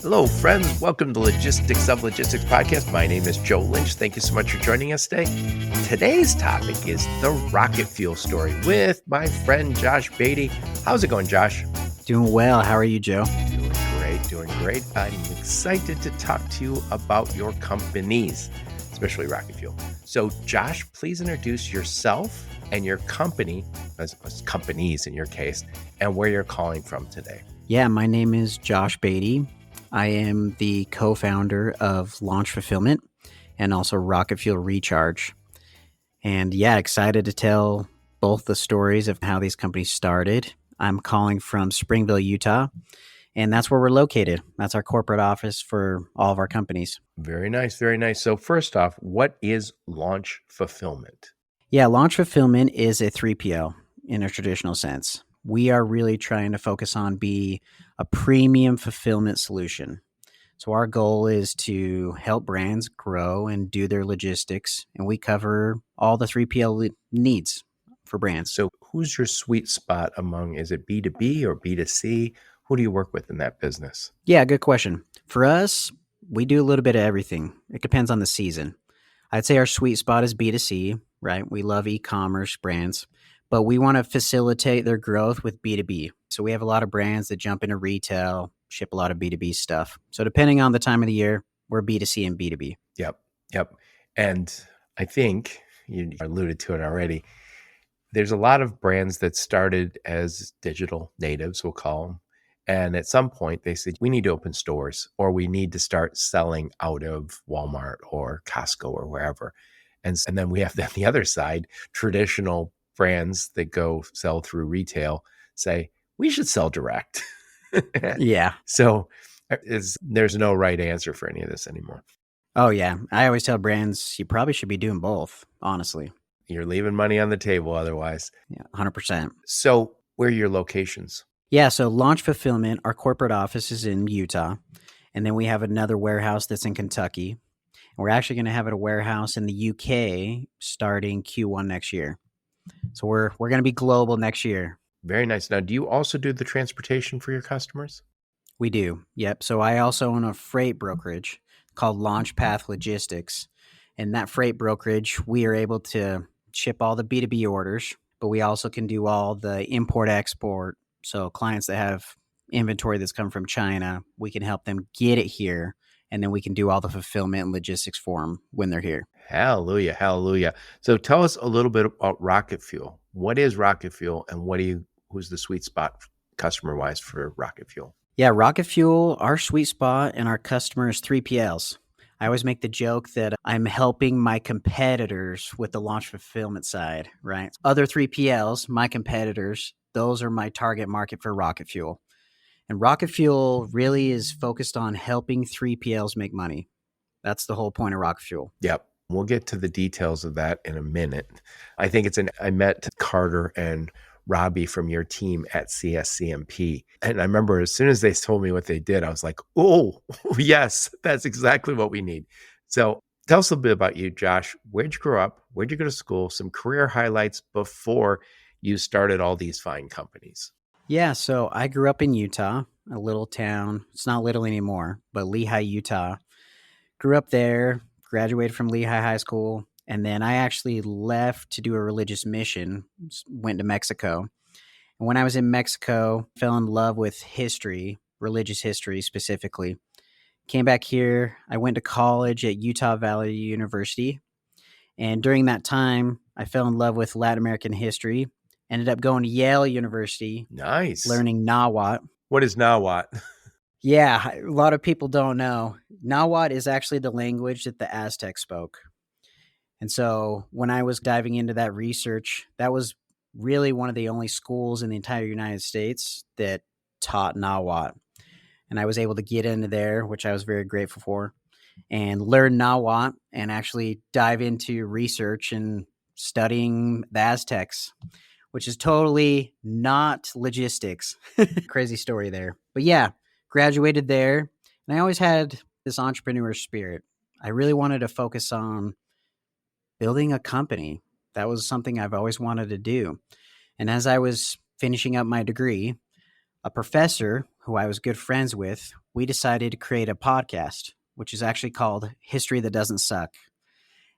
Hello, friends. Welcome to Logistics of Logistics podcast. My name is Joe Lynch. Thank you so much for joining us today. Today's topic is the RocketFuel story with my friend Josh Beatty. How's it going, Josh? Doing well. How are you, Joe? Doing great. I'm excited to talk to you about your companies, especially RocketFuel. So, Josh, please introduce yourself and your company, as companies in your case, and where you're calling from today. Yeah, my name is Josh Beatty. I am the co-founder of Launch Fulfillment and also RocketFuel Recharge. And yeah, excited to tell both the stories of how these companies started. I'm calling from Springville, Utah, and that's where we're located. That's our corporate office for all of our companies. Very nice, very nice. So first off, what is Launch Fulfillment? Yeah, Launch Fulfillment is a 3PL in a traditional sense. We are really trying to focus on be a premium fulfillment solution. So our goal is to help brands grow and do their logistics, and we cover all the 3PL needs for brands. So who's your sweet spot among, is it B2B or B2C? Who do you work with in that business? Yeah, good question. For us, we do a little bit of everything. It depends on the season. I'd say our sweet spot is B2C, right? We love e-commerce brands, but we want to facilitate their growth with B2B. So we have a lot of brands that jump into retail, ship a lot of B2B stuff. So depending on the time of the year, we're B2C and B2B. Yep. And I think you alluded to it already. There's a lot of brands that started as digital natives, we'll call them. And at some point they said, we need to open stores or we need to start selling out of Walmart or Costco or wherever. And then we have the other side, traditional brands that go sell through retail say, we should sell direct. Yeah. So there's no right answer for any of this anymore. Oh, yeah. I always tell brands, you probably should be doing both, honestly. You're leaving money on the table otherwise. Yeah, 100%. So where are your locations? Yeah, so Launch Fulfillment, our corporate office is in Utah. And then we have another warehouse that's in Kentucky. And we're actually going to have a warehouse in the UK starting Q1 next year. So we're going to be global next year. Very nice. Now, do you also do the transportation for your customers? We do. Yep. So I also own a freight brokerage called Launchpath Logistics. And that freight brokerage, we are able to ship all the B2B orders, but we also can do all the import-export. So clients that have inventory that's come from China, we can help them get it here. And then we can do all the fulfillment and logistics for them when they're here. Hallelujah. So tell us a little bit about RocketFuel. What is RocketFuel and who's the sweet spot customer-wise for RocketFuel? Yeah, RocketFuel, our sweet spot and our customer is 3PLs. I always make the joke that I'm helping my competitors with the launch fulfillment side, right? Other 3PLs, my competitors, those are my target market for RocketFuel. And RocketFuel really is focused on helping 3PLs make money. That's the whole point of RocketFuel. Yep. We'll get to the details of that in a minute. I think I met Carter and Robbie from your team at CSCMP. And I remember as soon as they told me what they did, I was like, oh, yes, that's exactly what we need. So tell us a bit about you, Josh. Where'd you grow up? Where'd you go to school? Some career highlights before you started all these fine companies. Yeah, so I grew up in Utah, a little town. It's not little anymore, but Lehi, Utah. Grew up there, graduated from Lehigh High School, and then I actually left to do a religious mission, went to Mexico. And when I was in Mexico, fell in love with history, religious history specifically. Came back here. I went to college at Utah Valley University. And during that time, I fell in love with Latin American history. Ended up going to Yale University. Nice. Learning Nahuatl. What is Nahuatl? Yeah, a lot of people don't know. Nahuatl is actually the language that the Aztecs spoke. And so when I was diving into that research, that was really one of the only schools in the entire United States that taught Nahuatl. And I was able to get into there, which I was very grateful for, and learn Nahuatl and actually dive into research and studying the Aztecs, which is totally not logistics. Crazy story there. But yeah, graduated there. And I always had this entrepreneur spirit. I really wanted to focus on building a company. That was something I've always wanted to do. And as I was finishing up my degree, a professor who I was good friends with, we decided to create a podcast, which is actually called History That Doesn't Suck.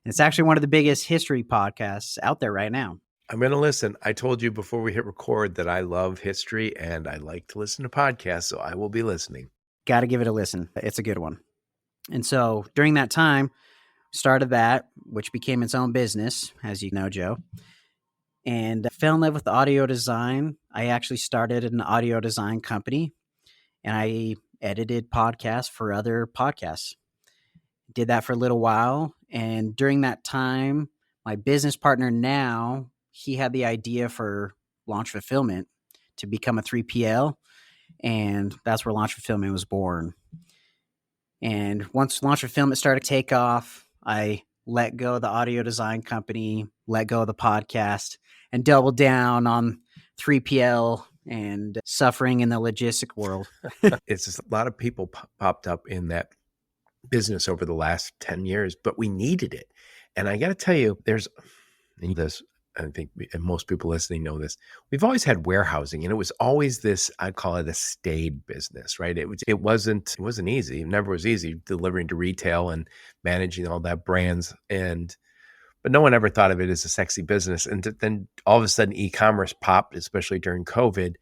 And it's actually one of the biggest history podcasts out there right now. I'm going to listen. I told you before we hit record that I love history and I like to listen to podcasts, so I will be listening. Got to give it a listen. It's a good one. And so during that time, started that, which became its own business, as you know, Joe, and fell in love with audio design. I actually started an audio design company, and I edited podcasts for other podcasts. Did that for a little while. And during that time, my business partner now, he had the idea for Launch Fulfillment to become a 3PL. And that's where Launch Fulfillment was born. And once Launch Fulfillment started to take off, I let go of the audio design company, let go of the podcast, and doubled down on 3PL and suffering in the logistic world. It's just a lot of people popped up in that business over the last 10 years, but we needed it. And I got to tell you, there's this, I think most people listening know this. We've always had warehousing, and it was always this, I call it a staid business, right? It wasn't easy. It never was easy delivering to retail and managing all that brands. But no one ever thought of it as a sexy business. And then all of a sudden e-commerce popped, especially during COVID.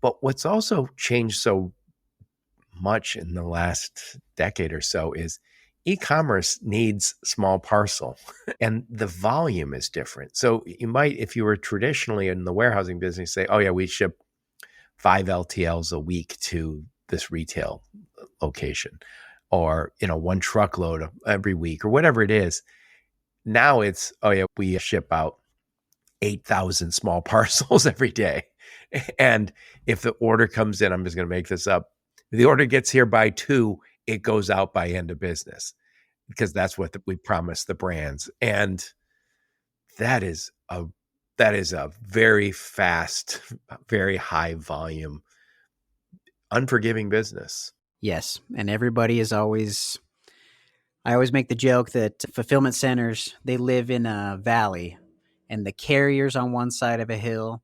But what's also changed so much in the last decade or so is e-commerce needs small parcel and the volume is different. So you might, if you were traditionally in the warehousing business, say, oh yeah, we ship 5 LTLs a week to this retail location, or, 1 truckload every week, or whatever it is. Now it's, oh yeah, we ship out 8,000 small parcels every day. And if the order comes in, I'm just going to make this up, if the order gets here by 2, it goes out by end of business, because that's what we promise the brands. And that is a very fast, very high volume, unforgiving business. Yes. And everybody is always, I always make the joke that fulfillment centers, they live in a valley and the carrier's on one side of a hill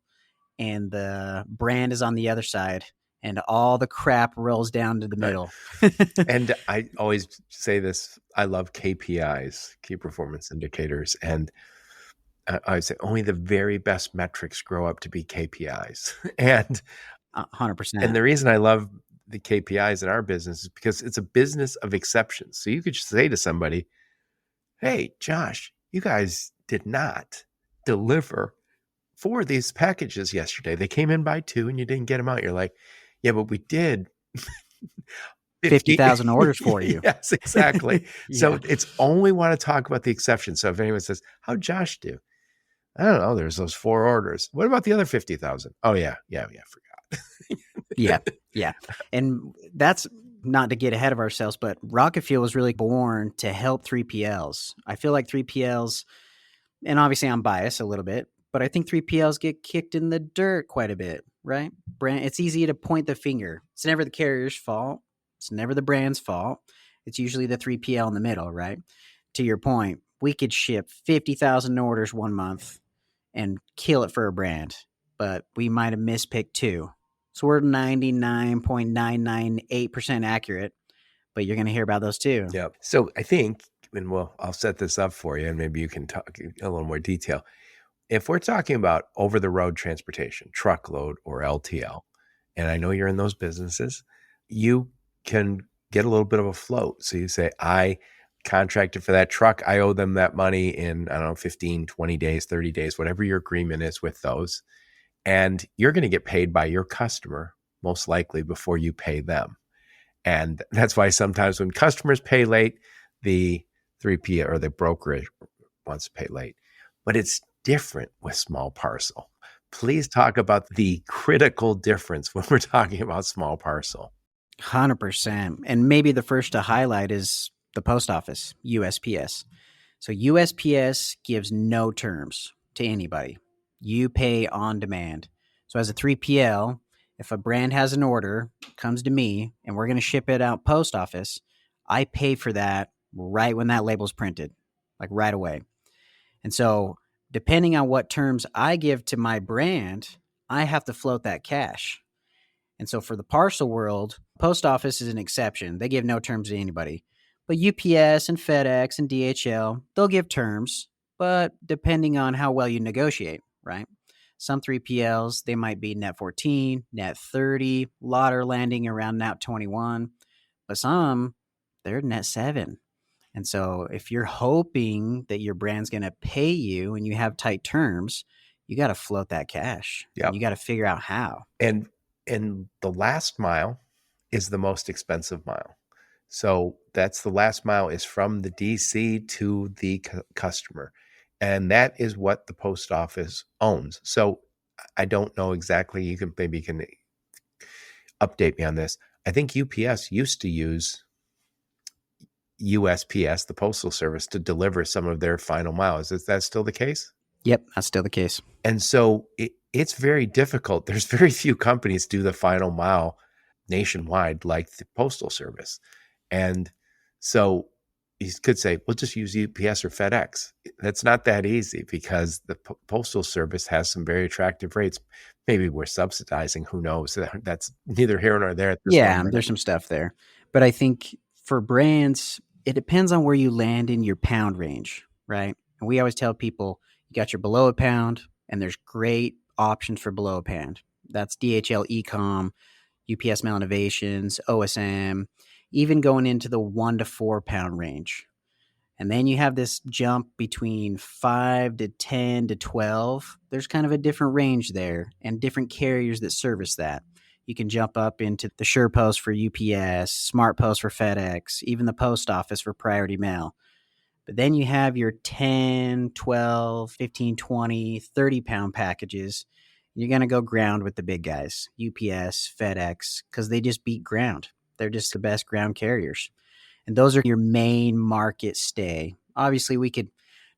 and the brand is on the other side. And all the crap rolls down to the middle. And I always say this, I love KPIs, key performance indicators. And I would say only the very best metrics grow up to be KPIs. And 100%. And the reason I love the KPIs in our business is because it's a business of exceptions. So you could just say to somebody, hey, Josh, you guys did not deliver 4 of these packages yesterday. They came in by 2 and you didn't get them out. You're like, yeah, but we did 50,000 orders for you. Yes, exactly. Yeah. So it's only want to talk about the exceptions. So if anyone says, how'd Josh do? I don't know. There's those 4 orders. What about the other 50,000? Oh yeah, forgot. Yeah. And that's not to get ahead of ourselves, but RocketFuel was really born to help 3PLs. I feel like 3PLs, and obviously I'm biased a little bit, but I think 3PLs get kicked in the dirt quite a bit, right? It's easy to point the finger. It's never the carrier's fault. It's never the brand's fault. It's usually the 3PL in the middle, right? To your point, we could ship 50,000 orders one month and kill it for a brand, but we might have mispicked 2. So we're 99.998% accurate, but you're going to hear about those too. Yeah. So I think, and I'll set this up for you and maybe you can talk a little more detail. If we're talking about over-the-road transportation, truckload or LTL, and I know you're in those businesses, you can get a little bit of a float. So you say, I contracted for that truck. I owe them that money in, 15, 20 days, 30 days, whatever your agreement is with those. And you're going to get paid by your customer, most likely, before you pay them. And that's why sometimes when customers pay late, the 3P or the brokerage wants to pay late. But it's different with small parcel. Please talk about the critical difference when we're talking about small parcel. 100%. And maybe the first to highlight is the post office, USPS. So USPS gives no terms to anybody. You pay on demand. So as a 3PL, if a brand has an order, comes to me, and we're going to ship it out post office, I pay for that right when that label's printed, like right away. And so depending on what terms I give to my brand, I have to float that cash. And so for the parcel world, post office is an exception. They give no terms to anybody. But UPS and FedEx and DHL, they'll give terms, but depending on how well you negotiate, right? Some 3PLs, they might be net 14, net 30, lot are landing around net 21, but some, they're net 7. And so if you're hoping that your brand's going to pay you and you have tight terms, you got to float that cash. And Yep. you got to figure out how. And the last mile is the most expensive mile. So that's the last mile is from the DC to the customer. And that is what the post office owns. So I don't know exactly. You can update me on this. I think UPS used to use USPS, the Postal Service, to deliver some of their final miles. Is that still the case? Yep, that's still the case. And so it's very difficult. There's very few companies do the final mile nationwide like the Postal Service. And so you could say, well, just use UPS or FedEx. That's not that easy because the Postal Service has some very attractive rates. Maybe we're subsidizing, who knows? That's neither here nor there at this moment. There's some stuff there. But I think for brands, it depends on where you land in your pound range, right? And we always tell people, you got your below a pound, and there's great options for below a pound. That's DHL Ecom, UPS Mail Innovations, OSM, even going into the 1 to 4 pound range. And then you have this jump between 5 to 10 to 12. There's kind of a different range there and different carriers that service that. You can jump up into the SurePost for UPS, SmartPost for FedEx, even the post office for Priority Mail. But then you have your 10, 12, 15, 20, 30 pound packages. You're going to go ground with the big guys, UPS, FedEx, because they just beat ground. They're just the best ground carriers. And those are your main market stay. Obviously, we could,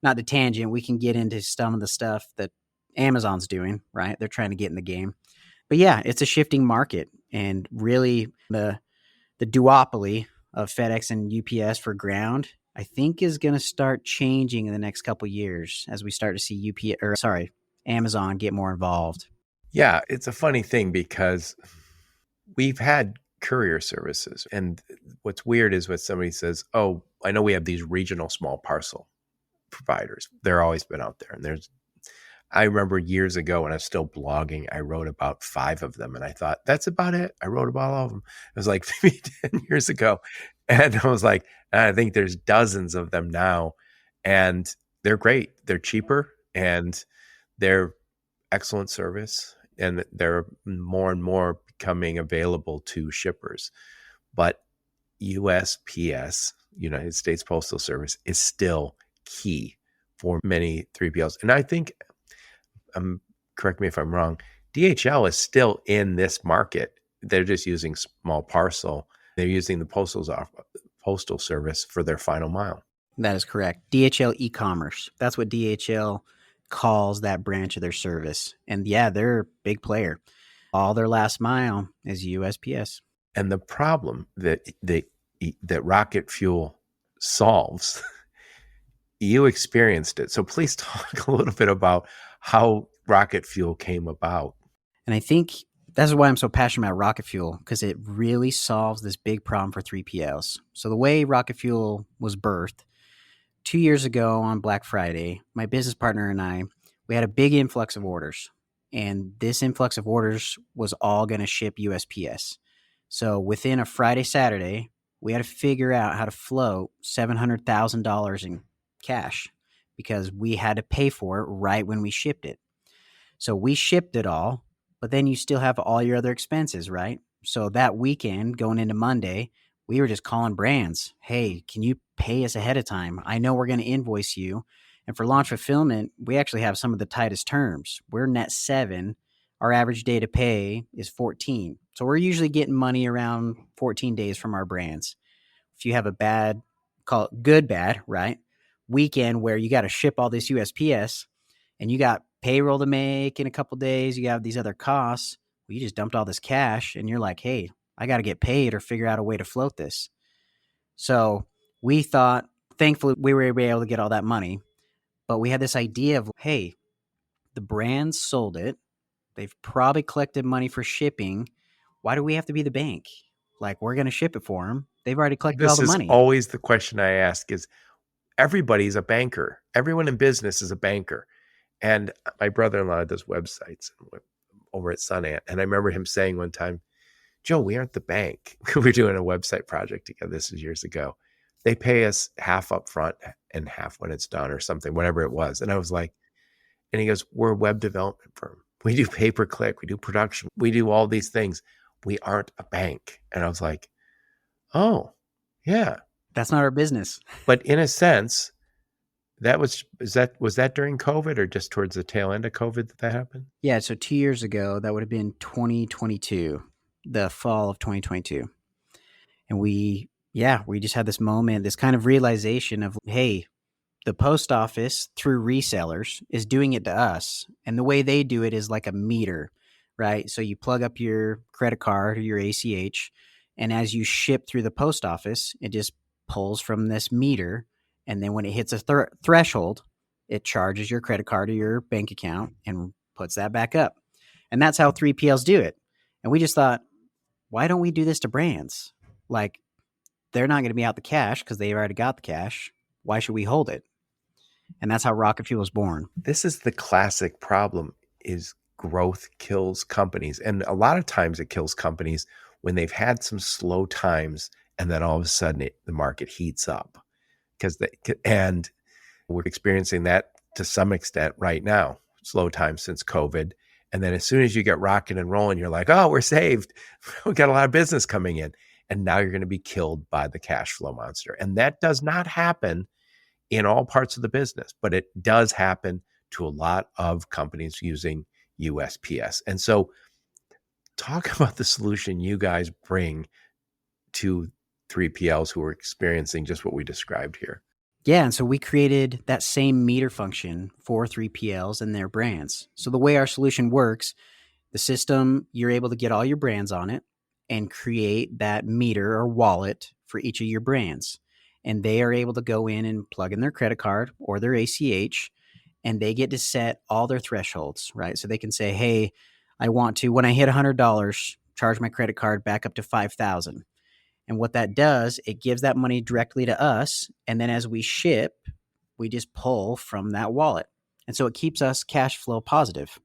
not the tangent, we can get into some of the stuff that Amazon's doing, right? They're trying to get in the game. But yeah, it's a shifting market. And really, the duopoly of FedEx and UPS for ground, I think is going to start changing in the next couple of years as we start to see Amazon get more involved. Yeah, it's a funny thing because we've had courier services. And what's weird is when somebody says, oh, I know we have these regional small parcel providers. They're always been out there. And I remember years ago when I was still blogging, I wrote about 5 of them. And I thought, that's about it. I wrote about all of them. It was like maybe 10 years ago. And I was like, I think there's dozens of them now. And they're great. They're cheaper and they're excellent service. And they're more and more becoming available to shippers. But USPS, United States Postal Service, is still key for many 3PLs. And I think, correct me if I'm wrong, DHL is still in this market. They're just using small parcel. They're using the Postal Service for their final mile. That is correct. DHL e-commerce. That's what DHL calls that branch of their service. And yeah, they're a big player. All their last mile is USPS. And the problem that RocketFuel solves, you experienced it. So please talk a little bit about how RocketFuel came about. And I think that's why I'm so passionate about RocketFuel, because it really solves this big problem for 3PLs. So the way RocketFuel was birthed, 2 years ago on Black Friday, my business partner and I, we had a big influx of orders. And this influx of orders was all going to ship USPS. So within a Friday, Saturday, we had to figure out how to float $700,000 in cash because we had to pay for it right when we shipped it. So we shipped it all, but then you still have all your other expenses, right? So that weekend going into Monday, we were just calling brands. Hey, can you pay us ahead of time? I know we're going to invoice you. And for launch fulfillment, we actually have some of the tightest terms. We're net 7. Our average day to pay is 14. So we're usually getting money around 14 days from our brands. If you have a bad, call it good bad, right? Weekend where you got to ship all this USPS and you got payroll to make in a couple days, you have these other costs. Well, you just dumped all this cash and you're like, hey, I got to get paid or figure out a way to float this. So we thought, thankfully, we were able to get all that money. But we had this idea of, hey, the brands sold it. They've probably collected money for shipping. why do we have to be the bank? Like, we're going to ship it for them. They've already collected all This the is money. always the question I ask is everybody's a banker. Everyone in business is a banker. And my brother-in-law does websites over at Sunant. And I remember him saying one time, Joe, we aren't the bank. We were doing a website project together. This is years ago. They pay us half up front and half when it's done or something, whatever it was. And I was like, and he goes, we're a web development firm. We do pay-per-click. We do production. We do all these things. We aren't a bank. And I was like, oh, yeah. That's not our business. But in a sense, was that during COVID or just towards the tail end of COVID that happened? Yeah, so 2 years ago, that would have been 2022, the fall of 2022. And we just had this moment, this kind of realization of, hey, the post office through resellers is doing it to us. And the way they do it is like a meter, right? So you plug up your credit card or your ACH, and as you ship through the post office, it just pulls from this meter. And then when it hits a threshold, it charges your credit card or your bank account and puts that back up. And that's how 3PLs do it. And we just thought, why don't we do this to brands? Like, they're not going to be out the cash because they've already got the cash. Why should we hold it? And that's how RocketFuel was born. This is the classic problem is growth kills companies. And a lot of times it kills companies when they've had some slow times and then all of a sudden the market heats up. And we're experiencing that to some extent right now, slow times since COVID. And then as soon as you get rocking and rolling, you're like, oh, we're saved. We got a lot of business coming in. And now you're going to be killed by the cash flow monster. And that does not happen in all parts of the business, but it does happen to a lot of companies using USPS. And so talk about the solution you guys bring to 3PLs who are experiencing just what we described here. Yeah, and so we created that same meter function for 3PLs and their brands. So the way our solution works, the system, you're able to get all your brands on it and create that meter or wallet for each of your brands. And they are able to go in and plug in their credit card or their ACH, and they get to set all their thresholds, right? So they can say, hey, I want to, when I hit $100, charge my credit card back up to $5,000. And what that does, it gives that money directly to us. And then as we ship, we just pull from that wallet. And so it keeps us cash flow positive.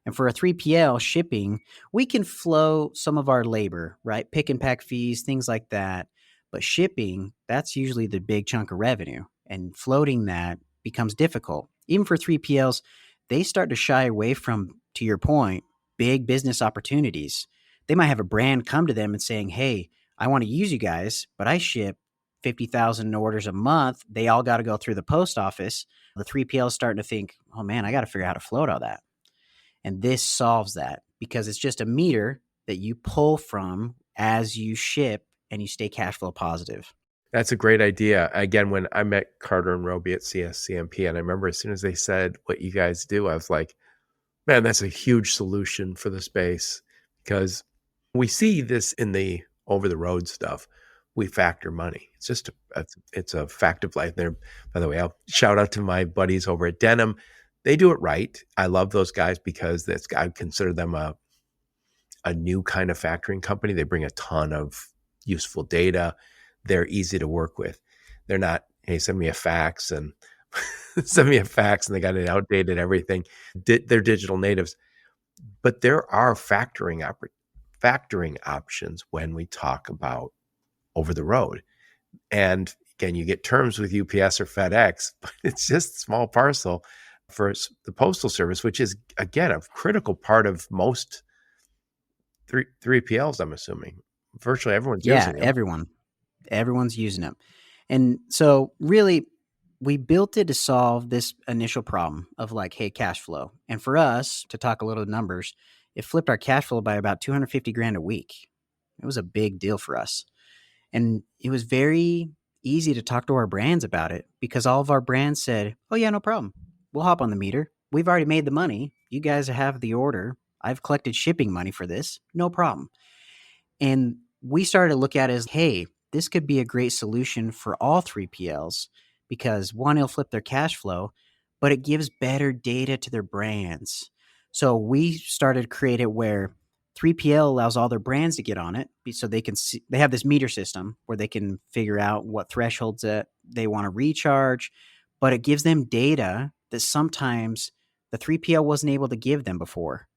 And for a 3PL shipping, we can flow some of our labor, right? Pick and pack fees, things like that. But shipping, that's usually the big chunk of revenue. And floating that becomes difficult. Even for 3PLs, they start to shy away from, to your point, big business opportunities. They might have a brand come to them and saying, hey, I want to use you guys, but I ship 50,000 orders a month. They all got to go through the post office. The 3PL is starting to think, oh man, I got to figure out how to float all that. And this solves that because it's just a meter that you pull from as you ship and you stay cash flow positive. That's a great idea. Again, when I met Carter and Roby at CSCMP, and I remember as soon as they said what you guys do, I was like, man, that's a huge solution for the space because we see this in the over-the-road stuff. We factor money. It's a fact of life. There, by the way, I'll shout out to my buddies over at Denim. They do it right. I love those guys because I consider them a new kind of factoring company. They bring a ton of useful data. They're easy to work with. They're not, hey, send me a fax and they got it outdated everything. They're digital natives. But there are factoring options when we talk about over the road. And again, you get terms with UPS or FedEx, but it's just small parcel for the Postal Service, which is, again, a critical part of most 3PLs, I'm assuming. Virtually everyone's using them. Everyone's using them. And so really, we built it to solve this initial problem of like, hey, cash flow. And for us, to talk a little numbers, it flipped our cash flow by about $250,000 a week. It was a big deal for us. And it was very easy to talk to our brands about it because all of our brands said, oh yeah, no problem. We'll hop on the meter. We've already made the money. You guys have the order. I've collected shipping money for this. No problem. And we started to look at it as, hey, this could be a great solution for all 3PLs because one, it'll flip their cash flow, but it gives better data to their brands. So we started to create it where 3PL allows all their brands to get on it, so they can see, they have this meter system where they can figure out what thresholds that they want to recharge, but it gives them data that sometimes the 3PL wasn't able to give them before.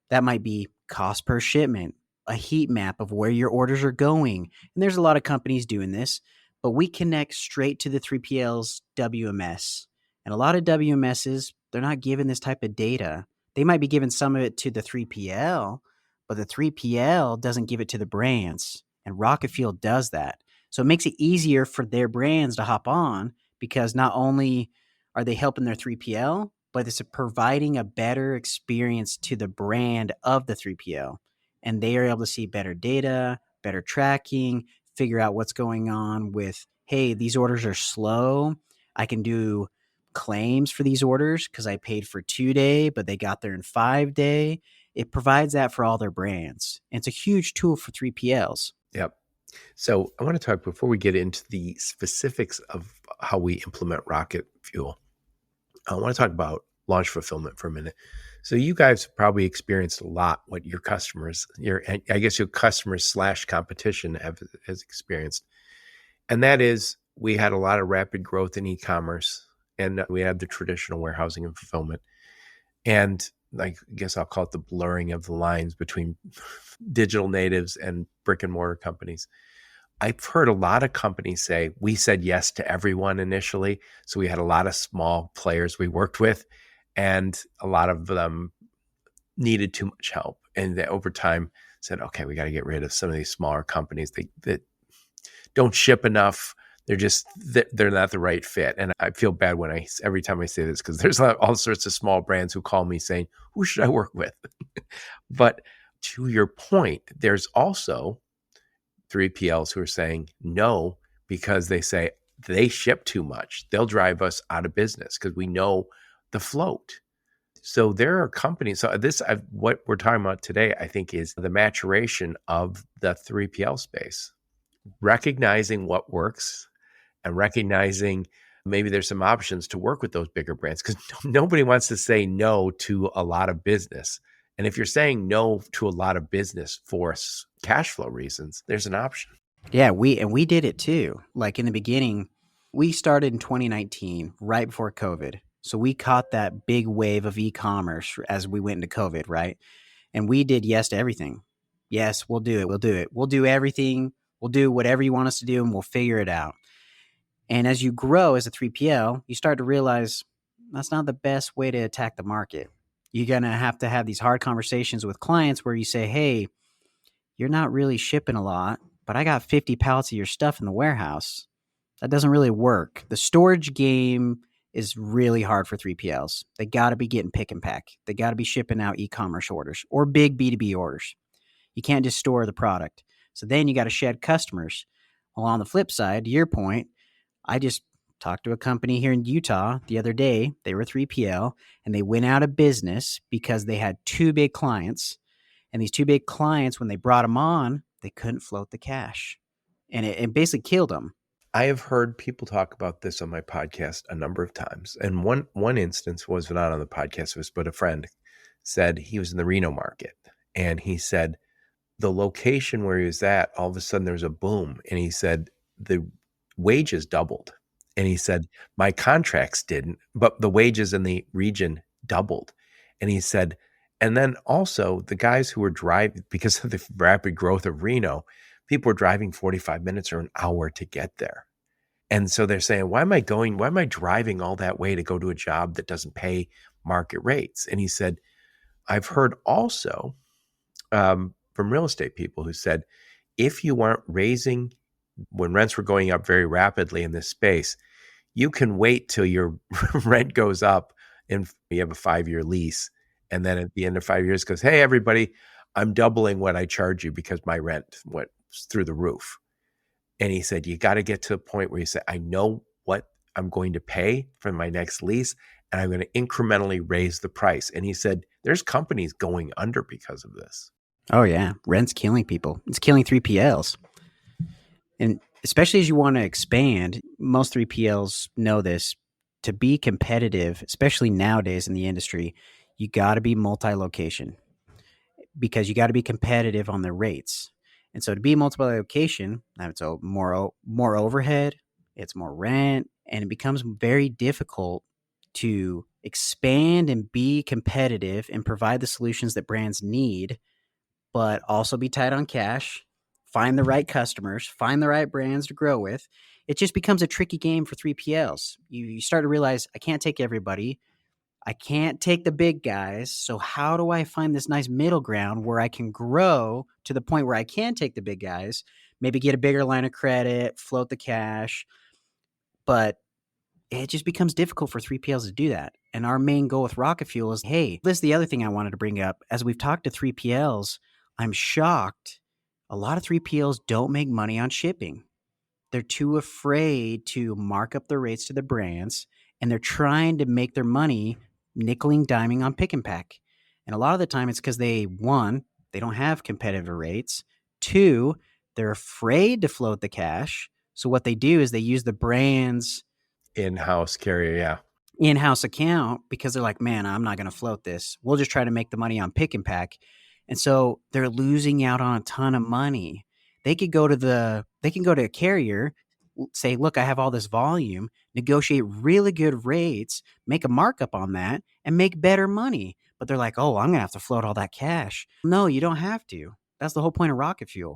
That might be cost per shipment, a heat map of where your orders are going. And there's a lot of companies doing this, but we connect straight to the 3PL's WMS. And a lot of WMSs, they're not given this type of data. They might be giving some of it to the 3PL, but the 3PL doesn't give it to the brands. And RocketFuel does that. So it makes it easier for their brands to hop on, because not only are they helping their 3PL, but it's providing a better experience to the brand of the 3PL. And they are able to see better data, better tracking, figure out what's going on with, hey, these orders are slow. I can do claims for these orders because I paid for 2-day, but they got there in 5-day. It provides that for all their brands. And it's a huge tool for 3PLs. Yep. So I want to talk, before we get into the specifics of how we implement RocketFuel, I want to talk about launch fulfillment for a minute. So you guys have probably experienced a lot what your customers, your customers / competition has experienced. And that is, we had a lot of rapid growth in e-commerce, and we had the traditional warehousing and fulfillment. And I guess I'll call it the blurring of the lines between digital natives and brick and mortar companies. I've heard a lot of companies say, we said yes to everyone initially. So we had a lot of small players we worked with, and a lot of them needed too much help. And they, over time, said, okay, we got to get rid of some of these smaller companies that don't ship enough. They're not the right fit. And I feel bad when every time I say this, because there's all sorts of small brands who call me saying, who should I work with? But to your point, there's also 3PLs who are saying no, because they say they ship too much. They'll drive us out of business because we know the float. So there are companies. So what we're talking about today, I think, is the maturation of the 3PL space, recognizing what works and recognizing maybe there's some options to work with those bigger brands, because nobody wants to say no to a lot of business. And if you're saying no to a lot of business for cash flow reasons, there's an option. Yeah, we did it too. Like in the beginning, we started in 2019, right before COVID. So we caught that big wave of e-commerce as we went into COVID, right? And we did yes to everything. Yes, we'll do it. We'll do it. We'll do everything. We'll do whatever you want us to do, and we'll figure it out. And as you grow as a 3PL, you start to realize that's not the best way to attack the market. You're going to have these hard conversations with clients where you say, hey, you're not really shipping a lot, but I got 50 pallets of your stuff in the warehouse. That doesn't really work. The storage game is really hard for 3PLs. They got to be getting pick and pack. They got to be shipping out e-commerce orders or big B2B orders. You can't just store the product. So then you got to shed customers. Well, on the flip side, to your point, I just talked to a company here in Utah the other day. They were 3PL, and they went out of business because they had 2 big clients. And these 2 big clients, when they brought them on, they couldn't float the cash. And it basically killed them. I have heard people talk about this on my podcast a number of times. And one instance was not on the podcast, but a friend said he was in the Reno market. And he said the location where he was at, all of a sudden there was a boom. And he said the wages doubled. And he said, my contracts didn't, but the wages in the region doubled. And he said, and then also the guys who were driving, because of the rapid growth of Reno, people were driving 45 minutes or an hour to get there. And so they're saying, why am I driving all that way to go to a job that doesn't pay market rates? And he said, I've heard also from real estate people who said, if you aren't raising, when rents were going up very rapidly in this space, you can wait till your rent goes up and you have a 5-year lease. And then at the end of 5 years goes, hey, everybody, I'm doubling what I charge you because my rent went through the roof. And he said, you got to get to a point where you say, I know what I'm going to pay for my next lease, and I'm going to incrementally raise the price. And he said, there's companies going under because of this. Oh, yeah. Rent's killing people. It's killing 3PLs. And especially as you want to expand, most 3PLs know this. To be competitive, especially nowadays in the industry, you got to be multi-location. because you got to be competitive on their rates. And so to be multiple location, it's a more overhead, it's more rent, and it becomes very difficult to expand and be competitive and provide the solutions that brands need, but also be tight on cash, find the right customers, find the right brands to grow with. It just becomes a tricky game for 3PLs. You start to realize I can't take everybody. I can't take the big guys. So how do I find this nice middle ground where I can grow to the point where I can take the big guys, maybe get a bigger line of credit, float the cash, but it just becomes difficult for 3PLs to do that. And our main goal with RocketFuel is, hey, this is the other thing I wanted to bring up. As we've talked to 3PLs, I'm shocked. A lot of 3PLs don't make money on shipping. They're too afraid to mark up their rates to the brands, and they're trying to make their money nickeling, diming on pick and pack. And a lot of the time it's because one, they don't have competitive rates. Two, they're afraid to float the cash. So what they do is they use the brand's In-house carrier, yeah. in-house account because they're like, man, I'm not going to float this. We'll just try to make the money on pick and pack. And so they're losing out on a ton of money. They can go to a carrier, say, look, I have all this volume, negotiate really good rates, make a markup on that, and make better money. But they're like, oh, I'm going to have to float all that cash. No, you don't have to. That's the whole point of RocketFuel.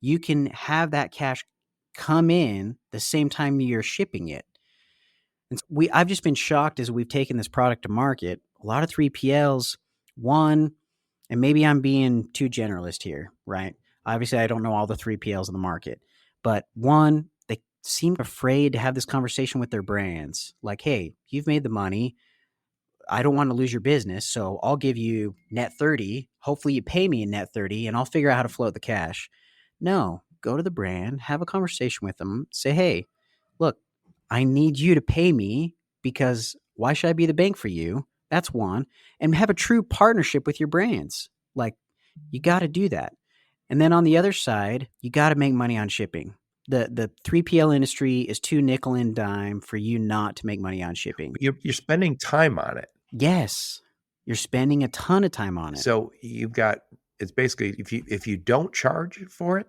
You can have that cash come in the same time you're shipping it. And I've just been shocked as we've taken this product to market. A lot of 3PLs, one, and maybe I'm being too generalist here, right? Obviously, I don't know all the 3PLs in the market, but one, they seem afraid to have this conversation with their brands. Like, hey, you've made the money. I don't want to lose your business, so I'll give you net 30. Hopefully you pay me in net 30 and I'll figure out how to float the cash. No, go to the brand, have a conversation with them, say, hey, look, I need you to pay me because why should I be the bank for you? That's one. And have a true partnership with your brands. Like, you got to do that. And then on the other side, you got to make money on shipping. The 3PL industry is too nickel and dime for you not to make money on shipping. You're spending time on it. Yes, you're spending a ton of time on it. So it's basically if you don't charge for it,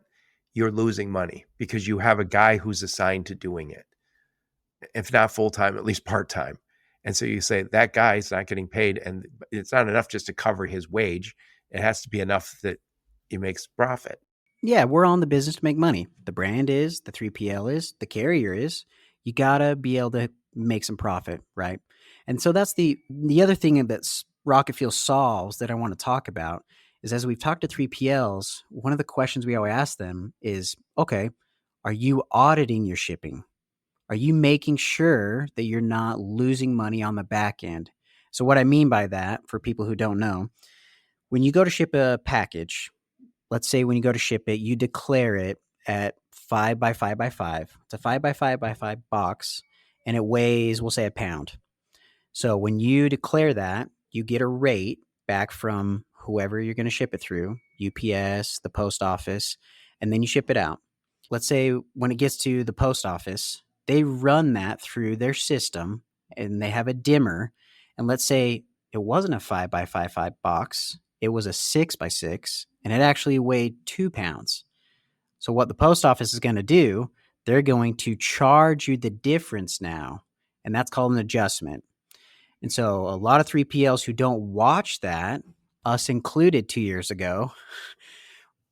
you're losing money because you have a guy who's assigned to doing it. If not full-time, at least part-time. And so you say that guy's not getting paid, and it's not enough just to cover his wage. It has to be enough that he makes profit. Yeah, we're on the business to make money. The brand is, the 3PL is, the carrier is. You gotta be able to make some profit, right? And so that's the other thing that RocketFuel solves that I want to talk about is as we've talked to 3PLs, one of the questions we always ask them is, okay, are you auditing your shipping? Are you making sure that you're not losing money on the back end? So what I mean by that, for people who don't know, when you go to ship a package, let's say when you go to ship it, you declare it at 5 by 5 by 5. It's a 5 by 5 by 5 box, and it weighs, we'll say, a pound. So when you declare that, you get a rate back from whoever you're going to ship it through, UPS, the post office, and then you ship it out. Let's say when it gets to the post office, they run that through their system and they have a dimmer. And let's say it wasn't a 5 by 5 box, it was a 6 by 6, and it actually weighed 2 pounds. So what the post office is going to do, they're going to charge you the difference now, and that's called an adjustment. And so a lot of 3PLs who don't watch that, us included 2 years ago,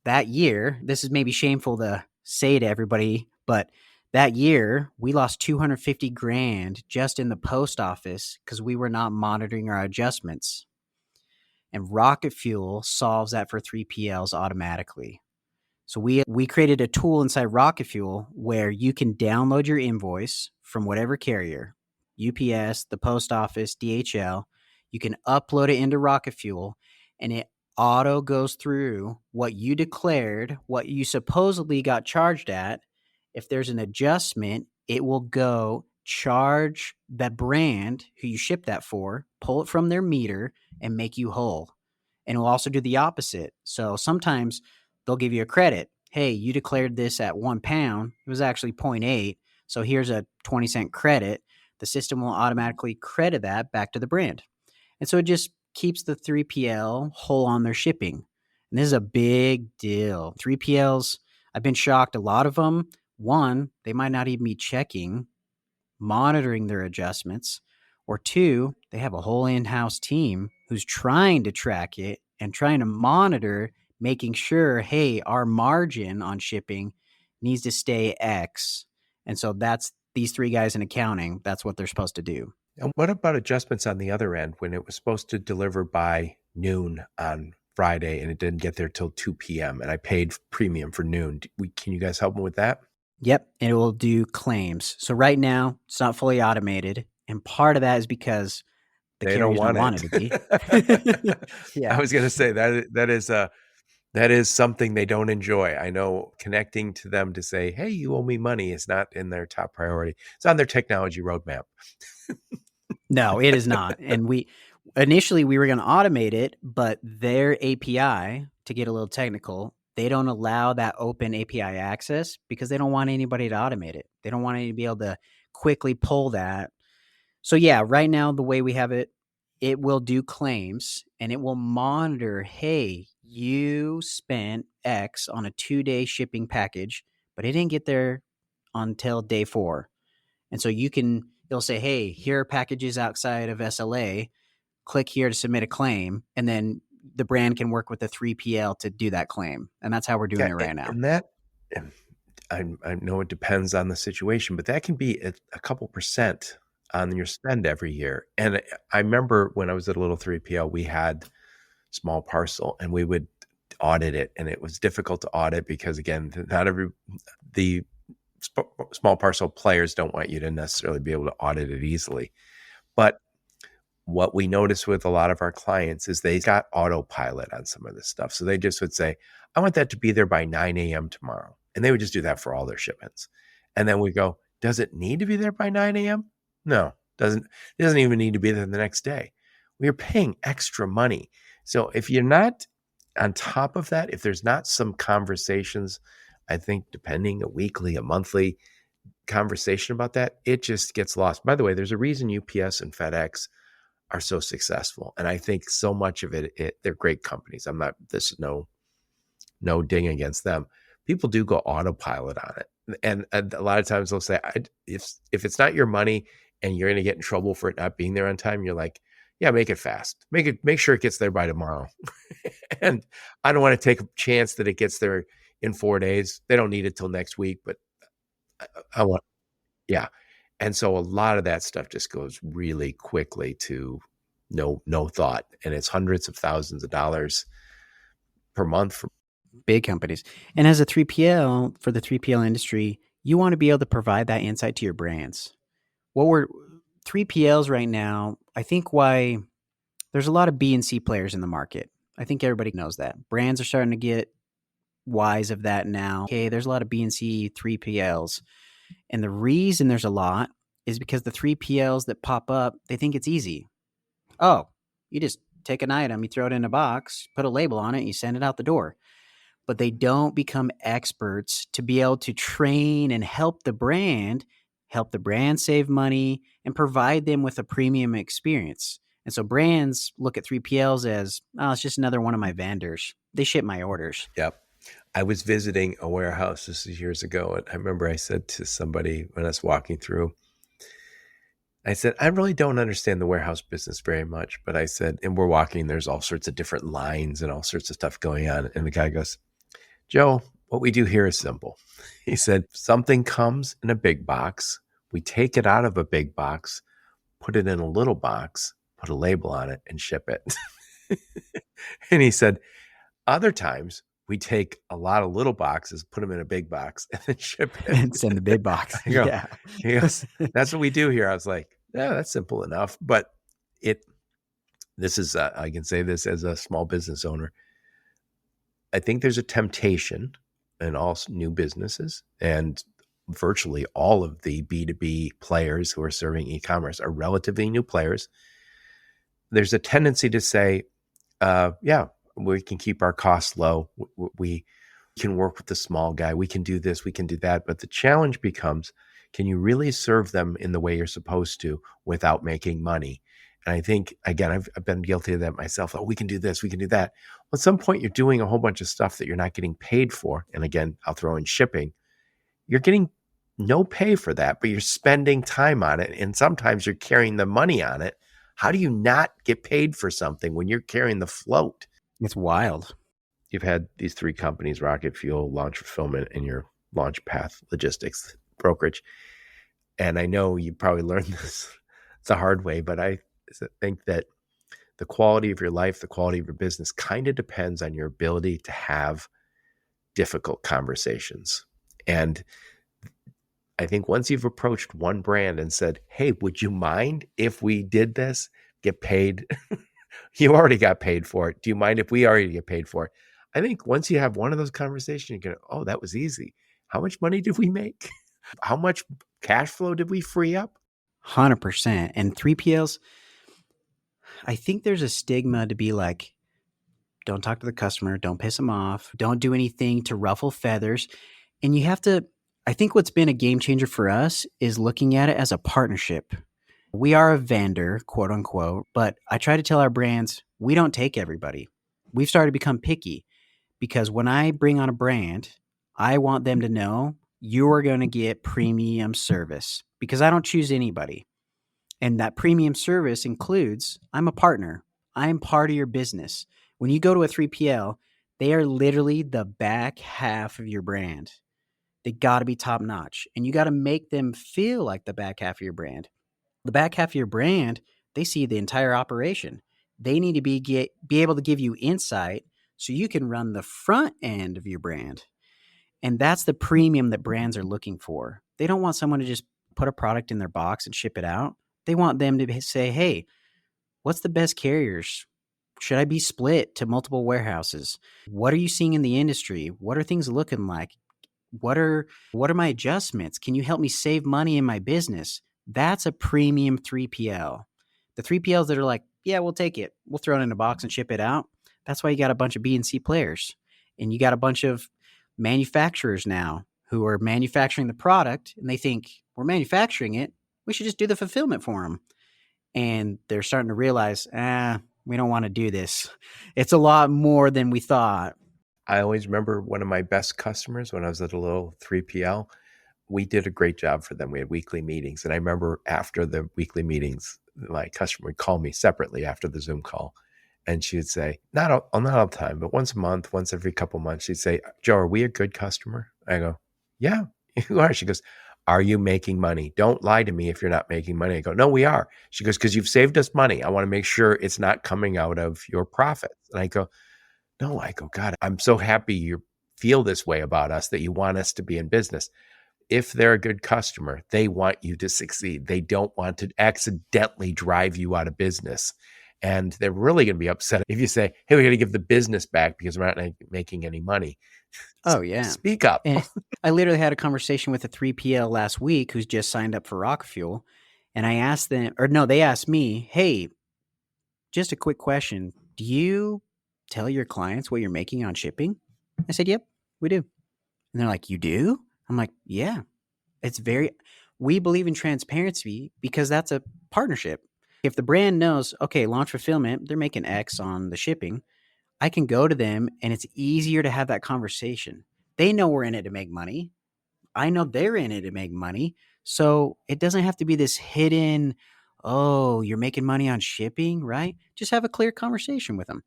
that year, this is maybe shameful to say to everybody, but that year we lost 250 grand just in the post office because we were not monitoring our adjustments. And RocketFuel solves that for 3PLs automatically. So we created a tool inside RocketFuel where you can download your invoice from whatever carrier, UPS, the post office, DHL. You can upload it into RocketFuel, and it auto goes through what you declared, what you supposedly got charged at. If there's an adjustment, it will go charge that brand who you shipped that for, pull it from their meter, and make you whole. And it will also do the opposite. So sometimes they'll give you a credit. Hey, you declared this at 1 pound. It was actually 0.8. So here's a 20-cent credit. The system will automatically credit that back to the brand. And so it just keeps the 3PL whole on their shipping. And this is a big deal. 3PLs, I've been shocked. A lot of them, one, they might not even be checking, monitoring their adjustments, or two, they have a whole in-house team who's trying to track it and trying to monitor, making sure, hey, our margin on shipping needs to stay X. And so that's these three guys in accounting. That's what they're supposed to do. And what about adjustments on the other end when it was supposed to deliver by noon on Friday and it didn't get there till 2 p.m. and I paid premium for noon? Can you guys help me with that? Yep, and it will do claims. So right now, it's not fully automated, and part of that is because the They don't carriers don't want want it to it. be. I Yeah. was going to say that is something they don't enjoy. I know connecting to them to say, "Hey, you owe me money," is not in their top priority. It's on their technology roadmap. No, it is not. And we initially we were going to automate it, but their API, to get a little technical, they don't allow that open API access because they don't want anybody to automate it. They don't want anybody to be able to quickly pull that. So yeah, right now the way we have it, it will do claims and it will monitor, hey, you spent X on a 2-day shipping package, but it didn't get there until day 4. And so it'll say, hey, here are packages outside of SLA. Click here to submit a claim. And then the brand can work with the 3PL to do that claim. And that's how we're doing Yeah, it right now. and that I know it depends on the situation, but that can be a couple percent on your spend every year. And I remember when I was at a little 3PL, we had small parcel and we would audit it. And it was difficult to audit because, again, not the small parcel players don't want you to necessarily be able to audit it easily. But what we noticed with a lot of our clients is they got autopilot on some of this stuff. So they just would say, I want that to be there by 9 a.m. tomorrow. And they would just do that for all their shipments. And then we go, does it need to be there by 9 a.m.? No, it doesn't even need to be there the next day. We are paying extra money. So if you're not on top of that, if there's not some conversations, I think depending a weekly, a monthly conversation about that, it just gets lost. By the way, there's a reason UPS and FedEx are so successful. And I think so much of it they're great companies. This is no ding against them. People do go autopilot on it. And a lot of times they'll say, if it's not your money and you're going to get in trouble for it not being there on time, you're like, yeah, make it fast. Make sure it gets there by tomorrow. And I don't want to take a chance that it gets there in 4 days. They don't need it till next week, but I want, yeah. And so a lot of that stuff just goes really quickly to no thought. And it's hundreds of thousands of dollars per month for Big companies. And as a 3PL, for the 3PL industry, you want to be able to provide that insight to your brands. What we're 3PLs right now, I think why there's a lot of B and C players in the market. I think everybody knows that. Brands are starting to get wise of that now. Okay, there's a lot of B and C 3PLs. And the reason there's a lot is because the 3PLs that pop up, they think it's easy. Oh, you just take an item, you throw it in a box, put a label on it, and you send it out the door. But they don't become experts to be able to train and help the brand save money, and provide them with a premium experience. And so brands look at 3PLs as, oh, it's just another one of my vendors. They ship my orders. Yep. I was visiting a warehouse, this is years ago, and I remember I said to somebody when I was walking through, I said, I really don't understand the warehouse business very much, but I said, and we're walking, there's all sorts of different lines and all sorts of stuff going on. And the guy goes, Joe, what we do here is simple. He said, something comes in a big box. We take it out of a big box, put it in a little box, put a label on it, and ship it. And he said, other times we take a lot of little boxes, put them in a big box, and then ship it. And send the big box. Yeah. He goes, that's what we do here. I was like, yeah, that's simple enough. But this is, I can say this as a small business owner. I think there's a temptation in all new businesses, and virtually all of the B2B players who are serving e-commerce are relatively new players. There's a tendency to say, yeah, we can keep our costs low. We can work with the small guy. We can do this, we can do that. But the challenge becomes, can you really serve them in the way you're supposed to without making money? And I think, again, I've been guilty of that myself. Oh, we can do this, we can do that. Well, at some point, you're doing a whole bunch of stuff that you're not getting paid for. And again, I'll throw in shipping. You're getting no pay for that, but you're spending time on it. And sometimes you're carrying the money on it. How do you not get paid for something when you're carrying the float? It's wild. You've had these three companies, RocketFuel, Launch Fulfillment, and your Launch Path Logistics brokerage. And I know you probably learned this the hard way, but I think that the quality of your life, the quality of your business kind of depends on your ability to have difficult conversations. And I think once you've approached one brand and said, hey, would you mind if we did this, get paid? You already got paid for it. Do you mind if we already get paid for it? I think once you have one of those conversations, you go, oh, that was easy. How much money did we make? How much cash flow did we free up? 100%. And 3PLs, I think there's a stigma to be like, don't talk to the customer, don't piss them off, don't do anything to ruffle feathers. And you have to, I think what's been a game changer for us is looking at it as a partnership. We are a vendor, quote unquote, but I try to tell our brands, we don't take everybody. We've started to become picky because when I bring on a brand, I want them to know you are going to get premium service because I don't choose anybody. And that premium service includes I'm a partner. I'm part of your business. When you go to a 3PL, they are literally the back half of your brand. They got to be top notch. And you got to make them feel like the back half of your brand. The back half of your brand, they see the entire operation. They need to be able to give you insight so you can run the front end of your brand. And that's the premium that brands are looking for. They don't want someone to just put a product in their box and ship it out. They want them to say, hey, what's the best carriers? Should I be split to multiple warehouses? What are you seeing in the industry? What are things looking like? What are my adjustments? Can you help me save money in my business? That's a premium 3PL. The 3PLs that are like, yeah, we'll take it. We'll throw it in a box and ship it out. That's why you got a bunch of B and C players. And you got a bunch of manufacturers now who are manufacturing the product and they think we're manufacturing it. We should just do the fulfillment for them. And they're starting to realize, we don't want to do this. It's a lot more than we thought. I always remember one of my best customers when I was at a little 3PL. We did a great job for them. We had weekly meetings. And I remember after the weekly meetings, my customer would call me separately after the Zoom call. And she would say, not all the time, but once a month, once every couple months, she'd say, Joe, are we a good customer? I go, yeah, you are. She goes, are you making money? Don't lie to me if you're not making money. I go, no, we are. She goes, because you've saved us money. I want to make sure it's not coming out of your profits. And I go, no, God, I'm so happy you feel this way about us, that you want us to be in business. If they're a good customer, they want you to succeed. They don't want to accidentally drive you out of business. And they're really going to be upset if you say, hey, we're going to give the business back because we're not making any money. Oh, yeah. Speak up. And I literally had a conversation with a 3PL last week who's just signed up for RocketFuel. And I asked them, or no, they asked me, hey, just a quick question. Do you tell your clients what you're making on shipping? I said, yep, we do. And they're like, you do? I'm like, yeah. We believe in transparency because that's a partnership. If the brand knows, okay, Launch Fulfillment, they're making X on the shipping, I can go to them and it's easier to have that conversation. They know we're in it to make money. I know they're in it to make money. So it doesn't have to be this hidden, oh, you're making money on shipping, right? Just have a clear conversation with them.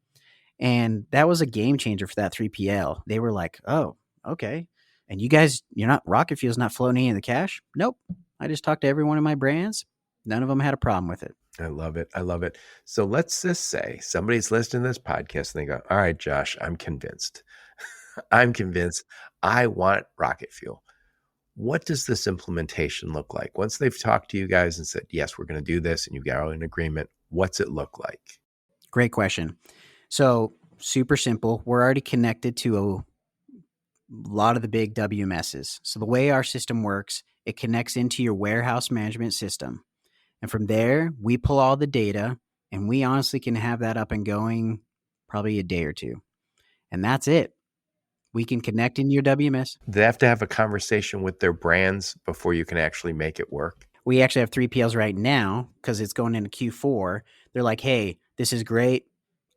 And that was a game changer for that 3PL. They were like, oh, okay. And you guys, RocketFuel's not floating any of the cash? Nope. I just talked to every one of my brands. None of them had a problem with it. I love it. I love it. So let's just say somebody's listening to this podcast and they go, all right, Josh, I'm convinced. I'm convinced I want RocketFuel. What does this implementation look like? Once they've talked to you guys and said, yes, we're going to do this and you've got an agreement, what's it look like? Great question. So super simple. We're already connected to a lot of the big WMSs. So the way our system works, it connects into your warehouse management system. And from there, we pull all the data and we honestly can have that up and going probably a day or two. And that's it. We can connect in your WMS. They have to have a conversation with their brands before you can actually make it work. We actually have 3PLs right now because it's going into Q4. They're like, hey, this is great.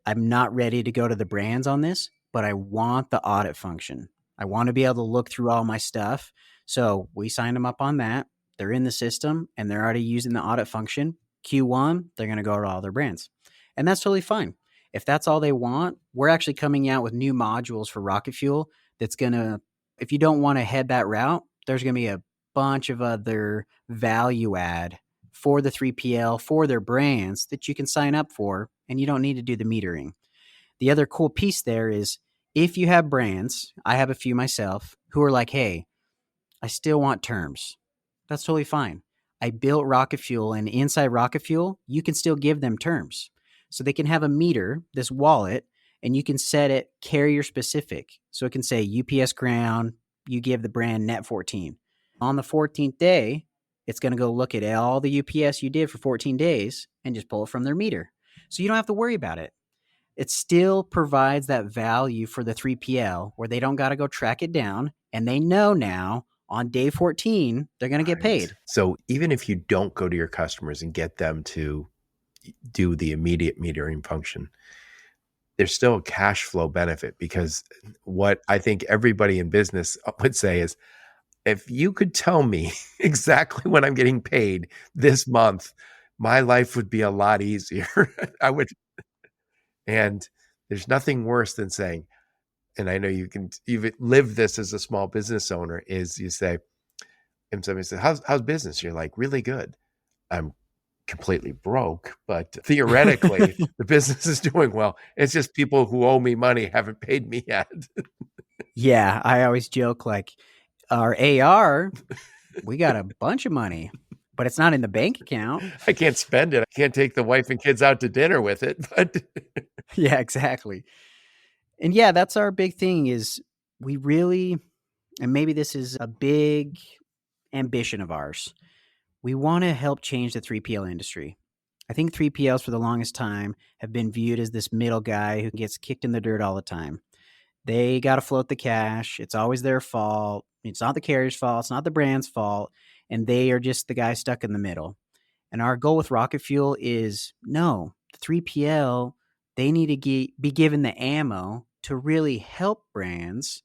I'm not ready to go to the brands on this, but I want the audit function. I want to be able to look through all my stuff. So we signed them up on that. They're in the system and they're already using the audit function. Q1, they're going to go to all their brands. And that's totally fine. If that's all they want, we're actually coming out with new modules for RocketFuel that's going to, if you don't want to head that route, there's going to be a bunch of other value add for the 3PL, for their brands that you can sign up for, and you don't need to do the metering. The other cool piece there is if you have brands, I have a few myself, who are like, hey, I still want terms. That's totally fine. I built RocketFuel, and inside RocketFuel, you can still give them terms. So they can have a meter, this wallet, and you can set it carrier specific. So it can say UPS ground, you give the brand net 14. On the 14th day, it's going to go look at all the UPS you did for 14 days and just pull it from their meter. So you don't have to worry about it. It still provides that value for the 3PL where they don't got to go track it down, and they know now on day 14 they're going to get paid. So even if you don't go to your customers and get them to do the immediate metering function, there's still a cash flow benefit, because what I think everybody in business would say is, if you could tell me exactly when I'm getting paid this month, my life would be a lot easier. I would. And there's nothing worse than saying, and I know you've lived this as a small business owner, is you say, and somebody says, how's business? You're like, really good. I'm completely broke, but theoretically the business is doing well. It's just people who owe me money haven't paid me yet. Yeah, I always joke like, our AR, we got a bunch of money, but it's not in the bank account. I can't spend it. I can't take the wife and kids out to dinner with it. But yeah, exactly. And yeah, that's our big thing is we really, and maybe this is a big ambition of ours, we want to help change the 3PL industry. I think 3PLs for the longest time have been viewed as this middle guy who gets kicked in the dirt all the time. They got to float the cash. It's always their fault. It's not the carrier's fault. It's not the brand's fault. And they are just the guy stuck in the middle. And our goal with RocketFuel is no, the 3PL, they need to be given the ammo to really help brands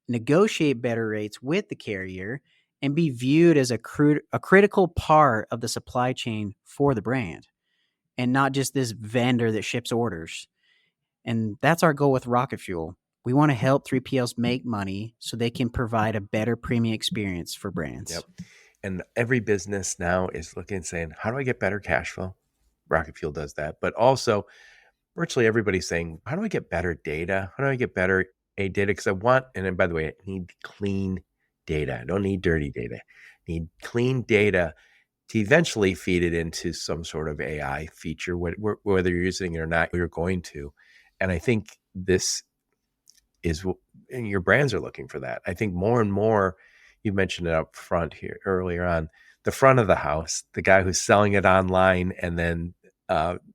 negotiate better rates with the carrier and be viewed as a critical part of the supply chain for the brand and not just this vendor that ships orders. And that's our goal with RocketFuel. We want to help 3PLs make money so they can provide a better premium experience for brands. Yep. And every business now is looking and saying, how do I get better cash flow? RocketFuel does that. But also, virtually everybody's saying, how do I get better data? How do I get better data? Because I want, and then by the way, I need clean data. I don't need dirty data. I need clean data to eventually feed it into some sort of AI feature, whether you're using it or not, you're going to. And I think this is, and your brands are looking for that. I think more and more, you mentioned it up front here earlier on, the front of the house, the guy who's selling it online and then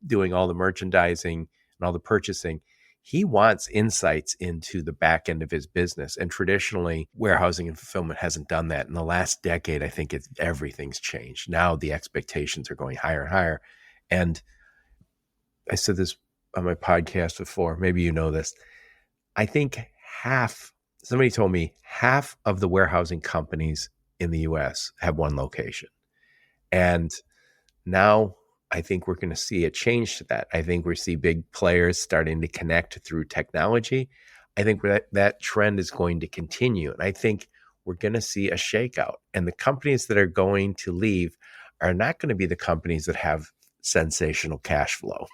doing all the merchandising and all the purchasing, he wants insights into the back end of his business. And traditionally, warehousing and fulfillment hasn't done that. In the last decade, I think everything's changed. Now the expectations are going higher and higher. And I said this on my podcast before, maybe you know this. I think somebody told me half of the warehousing companies in the US have one location. And now I think we're going to see a change to that. I think we see big players starting to connect through technology. I think that trend is going to continue. And I think we're going to see a shakeout. And the companies that are going to leave are not going to be the companies that have sensational cash flow.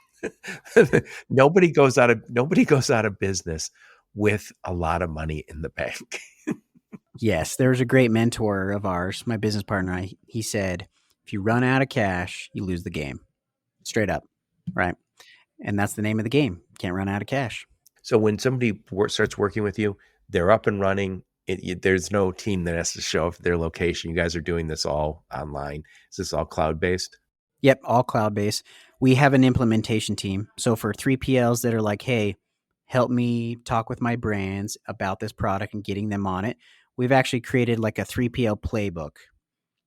Nobody goes out of business with a lot of money in the bank. Yes, there was a great mentor of ours, my business partner. He said, if you run out of cash, you lose the game. Straight up, right? And that's the name of the game. Can't run out of cash. So when somebody starts working with you, they're up and running. There's no team that has to show up their location. You guys are doing this all online. Is this all cloud-based? Yep, all cloud-based. We have an implementation team. So for 3PLs that are like, hey, help me talk with my brands about this product and getting them on it, we've actually created like a 3PL playbook.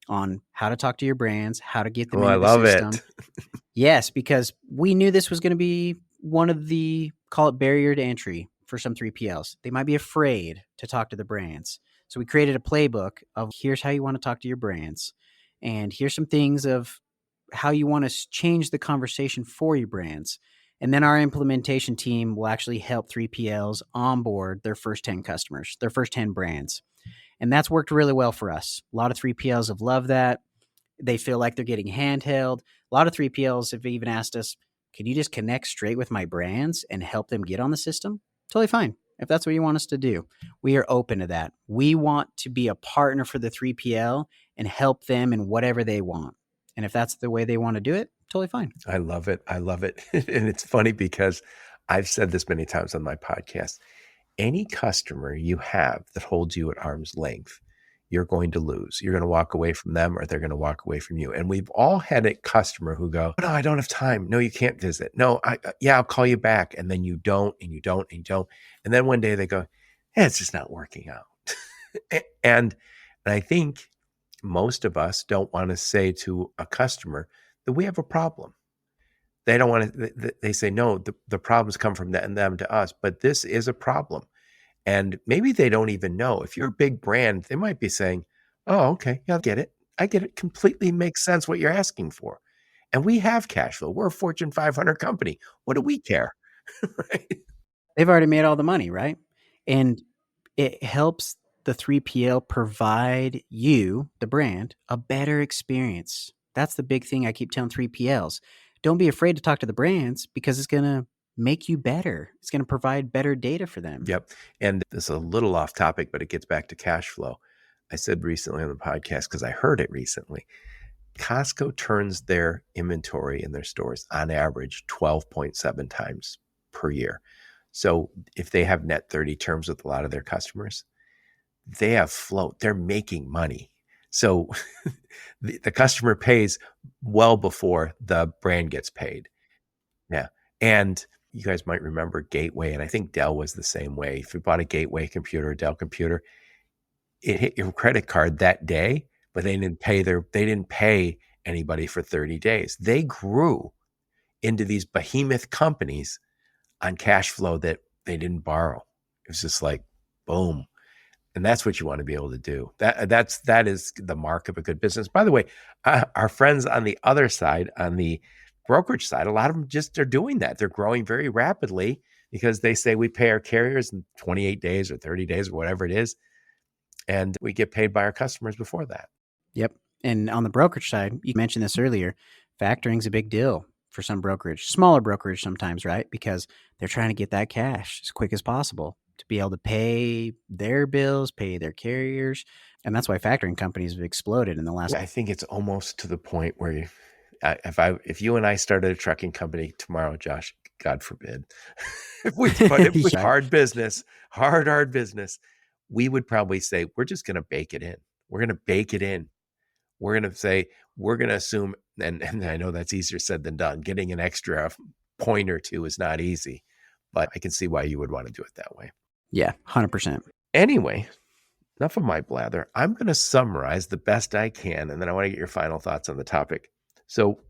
on how to talk to your brands, how to get them Oh, I into the love system. it. Yes, because we knew this was going to be one of the, call it, barrier to entry for some 3PLs. They might be afraid to talk to the brands. So we created a playbook of here's how you want to talk to your brands. And here's some things of how you want to change the conversation for your brands. And then our implementation team will actually help 3PLs onboard their first 10 customers, their first 10 brands. And that's worked really well for us. A lot of 3PLs have loved that. They feel like they're getting handheld. A lot of 3PLs have even asked us, can you just connect straight with my brands and help them get on the system? Totally fine. If that's what you want us to do, we are open to that. We want to be a partner for the 3PL and help them in whatever they want. And if that's the way they want to do it, totally fine. I love it. I love it. And it's funny because I've said this many times on my podcast. Any customer you have that holds you at arm's length, you're going to lose. You're going to walk away from them or they're going to walk away from you. And we've all had a customer who go, no, I don't have time. No, you can't visit. No, yeah, I'll call you back. And then you don't, and you don't, and you don't. And then one day they go, hey, it's just not working out. and I think most of us don't want to say to a customer that we have a problem. They don't want to, they say, no, the problems come from them to us, but this is a problem. And maybe they don't even know. If you're a big brand, they might be saying, oh, okay, yeah, I get it. I get it. Completely makes sense what you're asking for. And we have cash flow. We're a Fortune 500 company. What do we care? Right? They've already made all the money, right? And it helps the 3PL provide you, the brand, a better experience. That's the big thing I keep telling 3PLs. Don't be afraid to talk to the brands because it's going to make you better. It's going to provide better data for them. Yep. And this is a little off topic, but it gets back to cash flow. I said recently on the podcast, because I heard it recently, Costco turns their inventory in their stores on average 12.7 times per year. So if they have net 30 terms with a lot of their customers, they have float. They're making money. So the customer pays well before the brand gets paid. Yeah. And you guys might remember Gateway, and I think Dell was the same way. If you bought a Gateway computer, a Dell computer, it hit your credit card that day, but they didn't pay anybody for 30 days. They grew into these behemoth companies on cash flow that they didn't borrow. It was just like, boom. And that's what you want to be able to do. That is the mark of a good business. By the way, our friends on the other side, on the brokerage side, a lot of them just are doing that. They're growing very rapidly because they say we pay our carriers in 28 days or 30 days or whatever it is. And we get paid by our customers before that. Yep. And on the brokerage side, you mentioned this earlier, factoring's a big deal for some brokerage, smaller brokerage sometimes, right? Because they're trying to get that cash as quick as possible to be able to pay their bills, pay their carriers. And that's why factoring companies have exploded in the last. I think it's almost to the point where if you and I started a trucking company tomorrow, Josh, God forbid, if we hard business, hard business, we would probably say, we're just going to bake it in. We're going to bake it in. We're going to say, we're going to assume, and I know that's easier said than done. Getting an extra point or two is not easy, but I can see why you would want to do it that way. Yeah, 100%. Anyway, enough of my blather. I'm going to summarize the best I can, and then I want to get your final thoughts on the topic. So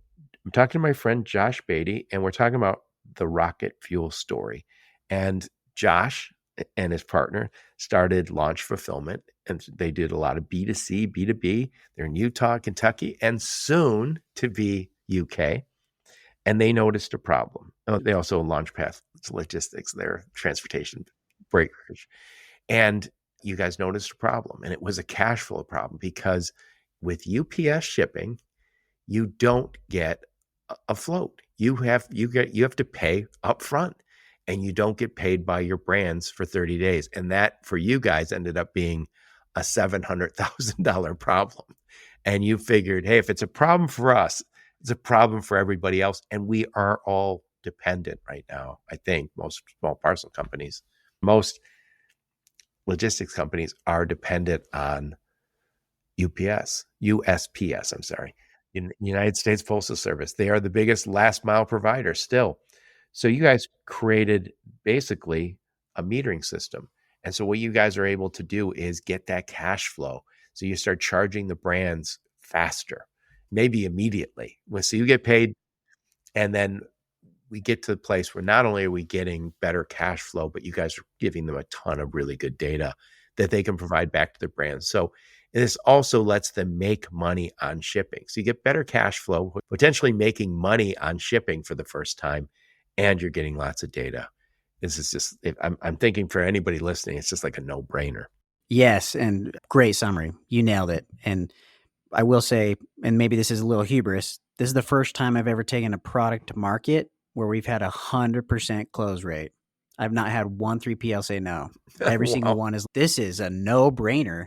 I'm talking to my friend Josh Beatty, and we're talking about the RocketFuel Story. And Josh and his partner started Launch Fulfillment, and they did a lot of B2C, B2B. They're in Utah, Kentucky, and soon to be UK. And they noticed a problem. They also launch path logistics, their transportation breakers. And you guys noticed a problem, and it was a cash flow problem because with UPS shipping, you don't get a float. You have to pay up front, and you don't get paid by your brands for 30 days. And that for you guys ended up being a $700,000 problem. And you figured, hey, if it's a problem for us, it's a problem for everybody else. And we are all dependent right now. I think most small parcel companies, most logistics companies are dependent on USPS, I'm sorry, in United States Postal Service. They are the biggest last mile provider still. So you guys created basically a metering system. And so what you guys are able to do is get that cash flow. So you start charging the brands faster, maybe immediately. So you get paid, and then we get to the place where not only are we getting better cash flow, but you guys are giving them a ton of really good data that they can provide back to their brands. So this also lets them make money on shipping. So you get better cash flow, potentially making money on shipping for the first time, and you're getting lots of data. This is just, I'm thinking for anybody listening, it's just like a no-brainer. Yes, and great summary. You nailed it. And I will say, and maybe this is a little hubris, this is the first time I've ever taken a product to market where we've had 100% close rate. I've not had one 3PL say no. Every single one this is a no-brainer.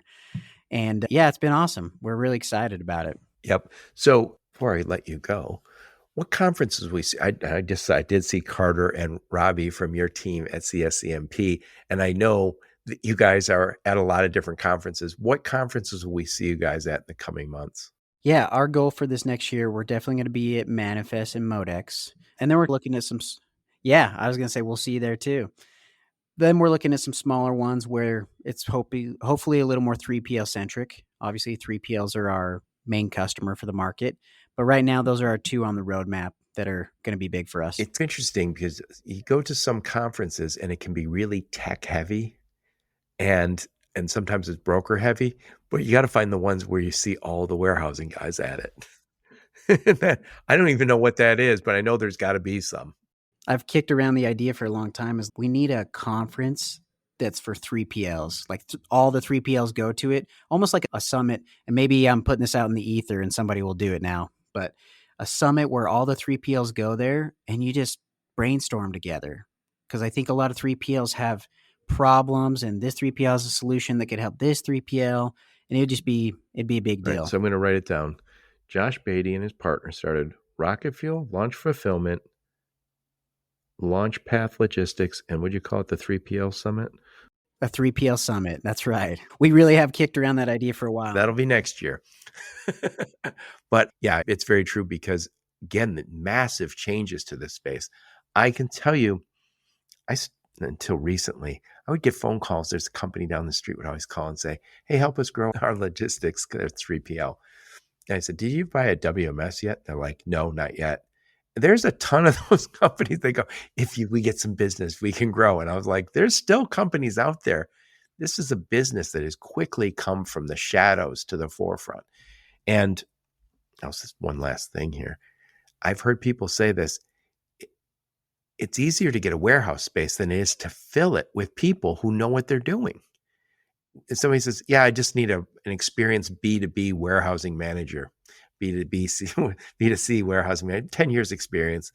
And yeah, it's been awesome. We're really excited about it. Yep. So before I let you go, what conferences we see? I did see Carter and Robbie from your team at CSCMP, and I know that you guys are at a lot of different conferences. What conferences will we see you guys at in the coming months? Yeah, our goal for this next year, we're definitely going to be at Manifest and Modex. And then we're looking at I was going to say we'll see you there too. Then we're looking at some smaller ones where it's hopefully a little more 3PL centric. Obviously, 3PLs are our main customer for the market. But right now, those are our two on the roadmap that are going to be big for us. It's interesting because you go to some conferences and it can be really tech heavy and sometimes it's broker heavy, but you got to find the ones where you see all the warehousing guys at it. I don't even know what that is, but I know there's got to be some. I've kicked around the idea for a long time is we need a conference that's for 3PLs. Like all the 3PLs go to it, almost like a summit. And maybe I'm putting this out in the ether and somebody will do it now, but a summit where all the 3PLs go there and you just brainstorm together. Because I think a lot of 3PLs have problems and this 3PL has a solution that could help this 3PL. And it'd be a big deal. Right, so I'm going to write it down. Josh Beatty and his partner started RocketFuel, Launch Fulfillment, Launch Path Logistics, and what do you call it, the 3PL Summit? A 3PL Summit. That's right. We really have kicked around that idea for a while. That'll be next year. But yeah, it's very true because, again, the massive changes to this space. I can tell you, until recently, I would get phone calls. There's a company down the street would always call and say, hey, help us grow our logistics. It's 3PL. And I said, did you buy a WMS yet? They're like, no, not yet. There's a ton of those companies. They go, we get some business, we can grow. And I was like, there's still companies out there. This is a business that has quickly come from the shadows to the forefront. And just one last thing here. I've heard people say this. It's easier to get a warehouse space than it is to fill it with people who know what they're doing. And somebody says, yeah, I just need an experienced B2B warehousing manager. B2C warehousing manager, 10 years experience,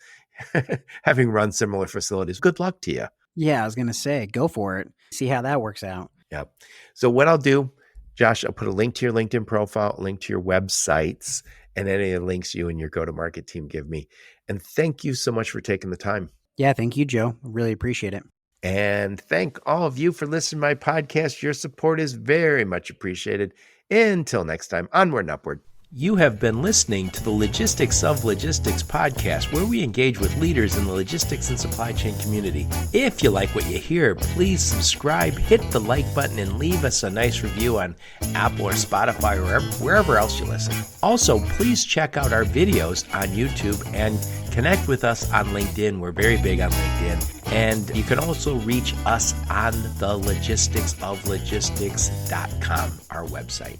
having run similar facilities. Good luck to you. Yeah, I was going to say, go for it. See how that works out. Yep. So what I'll do, Josh, I'll put a link to your LinkedIn profile, a link to your websites, and any of the links you and your go-to-market team give me. And thank you so much for taking the time. Yeah, thank you, Joe. Really appreciate it. And thank all of you for listening to my podcast. Your support is very much appreciated. Until next time, onward and upward. You have been listening to the Logistics of Logistics podcast, where we engage with leaders in the logistics and supply chain community. If you like what you hear, please subscribe, hit the like button, and leave us a nice review on Apple or Spotify or wherever else you listen. Also, please check out our videos on YouTube and connect with us on LinkedIn. We're very big on LinkedIn. And you can also reach us on the logisticsoflogistics.com, our website.